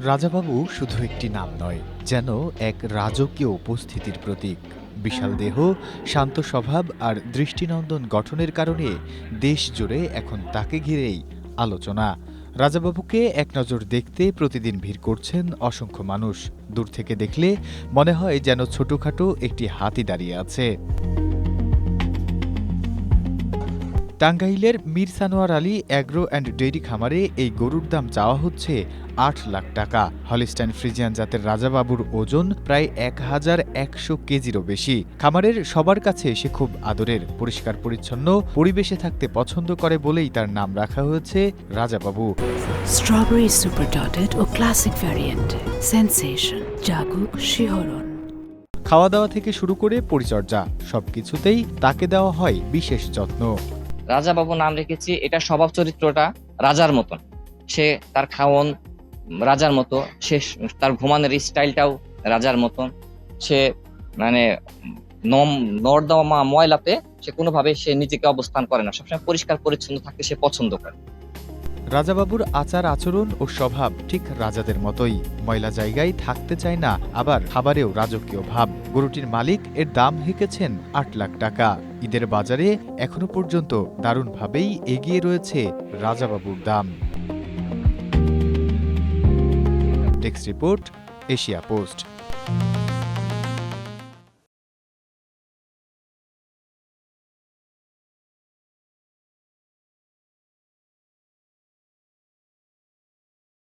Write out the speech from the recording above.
রাজাবাবু শুধু একটি নাম নয়, যেন এক রাজকীয় উপস্থিতির প্রতীক। বিশাল দেহ, শান্ত স্বভাব আর দৃষ্টিনন্দন গঠনের কারণে দেশ জুড়ে এখন তাকে ঘিরেই আলোচনা। রাজাবাবুকে এক নজর দেখতে প্রতিদিন ভিড় করছেন অসংখ্য মানুষ। দূর থেকে দেখলে মনে হয় যেন ছোটখাটো একটি হাতি দাঁড়িয়ে আছে। টাঙ্গাইলের Mir Sanowar Ali agro and dairy খামারে এই গরুর দাম চাওয়া হচ্ছে ৮ লাখ টাকা। হলিস্টাইন ফ্রিজিয়ান জাতের রাজাবাবুর ওজন প্রায় ১,১০০ কেজিরও বেশি। খামারের সবার কাছে সে খুব আদরের, পরিষ্কার পরিচ্ছন্ন পরিবেশে থাকতে পছন্দ করে বলেই তার নাম রাখা হয়েছে রাজাবাবু। স্ট্রবেরি সুপার ডটেড ও ক্লাসিক ভ্যারিয়েন্ট, সেন্সেশন, জাগুক শিহরণ। খাওয়া দাওয়া থেকে শুরু করে পরিচর্যা সবকিছুতেই তাকে দেওয়া হয় বিশেষ যত্ন। রাজাবাবু নাম রেখেছি, এটা স্বভাব চরিত্রটা রাজার মতন। সে তার খাওয়ন রাজার মতো, সে তার ঘুমানোর স্টাইলটাও রাজার মতন। সে মানে নর্দমা ময়লাতে সে কোনোভাবে সে নিজেকে অবস্থান করে না, সবসময় পরিষ্কার পরিচ্ছন্ন থাকতে সে পছন্দ করে। রাজাবাবুর আচার আচরণ ও স্বভাব ঠিক রাজাদের মতোই। ময়লা জায়গায় থাকতে চায় না, আবার খাবারেও রাজকীয় ভাব। গরুটির মালিক এর দাম হেঁকেছেন ৮ লাখ টাকা। ঈদের বাজারে এখনো পর্যন্ত দারুণভাবেই এগিয়ে রয়েছে রাজাবাবুর দাম। Desk report, Asia post.